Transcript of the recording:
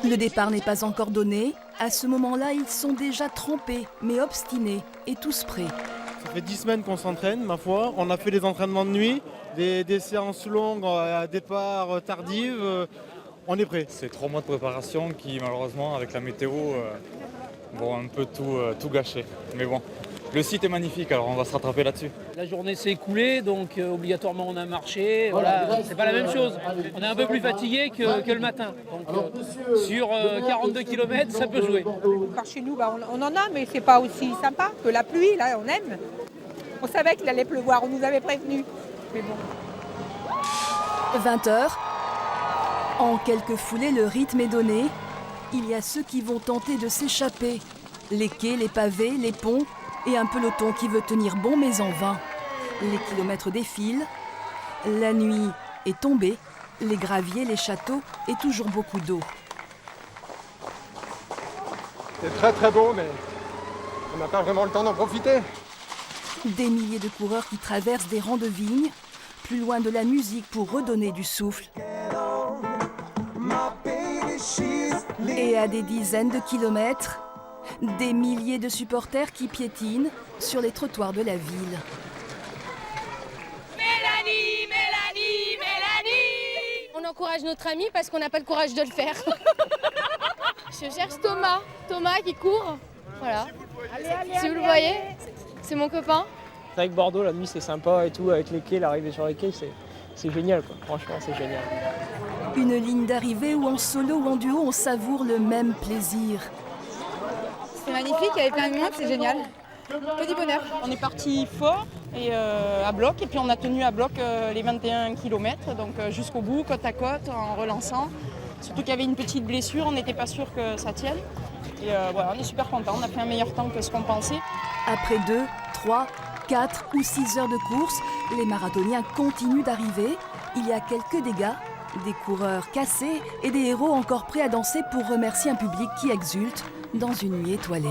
Le départ n'est pas encore donné. À ce moment-là, ils sont déjà trempés, mais obstinés et tous prêts. Ça fait 10 semaines qu'on s'entraîne, ma foi. On a fait des entraînements de nuit, des séances longues à départ tardif. On est prêt. C'est 3 mois de préparation qui, malheureusement, avec la météo, vont un peu tout gâcher. Mais bon, le site est magnifique, alors on va se rattraper là-dessus. La journée s'est écoulée, donc obligatoirement on a marché. Voilà, c'est pas la même chose. On est un peu plus fatigué que le matin. Donc, sur 42 km, ça peut jouer. Par chez nous, on en a, mais c'est pas aussi sympa que la pluie. Là, on aime. On savait qu'il allait pleuvoir, on nous avait prévenu. Mais bon. 20h. En quelques foulées, le rythme est donné. Il y a ceux qui vont tenter de s'échapper. Les quais, les pavés, les ponts et un peloton qui veut tenir bon mais en vain. Les kilomètres défilent. La nuit est tombée. Les graviers, les châteaux et toujours beaucoup d'eau. C'est très très beau, mais on n'a pas vraiment le temps d'en profiter. Des milliers de coureurs qui traversent des rangs de vignes, plus loin de la musique pour redonner du souffle. Et à des dizaines de kilomètres, des milliers de supporters qui piétinent sur les trottoirs de la ville. Mélanie, Mélanie, Mélanie! On encourage notre ami parce qu'on n'a pas le courage de le faire. Je cherche Thomas qui court. Voilà. Si vous le voyez, c'est mon copain. Avec Bordeaux, la nuit c'est sympa et tout, avec les quais, l'arrivée sur les quais, c'est génial quoi. Franchement c'est génial. Une ligne d'arrivée où en solo ou en duo on savoure le même plaisir. C'est magnifique, il y avait plein de monde, c'est génial. Que du bonheur. On est parti fort et à bloc, et puis on a tenu à bloc les 21 km, donc jusqu'au bout, côte à côte, en relançant. Surtout qu'il y avait une petite blessure, on n'était pas sûr que ça tienne. Et voilà, on est super contents, on a fait un meilleur temps que ce qu'on pensait. Après 2, 3, 4 ou 6 heures de course, les marathoniens continuent d'arriver. Il y a quelques dégâts, des coureurs cassés et des héros encore prêts à danser pour remercier un public qui exulte dans une nuit étoilée.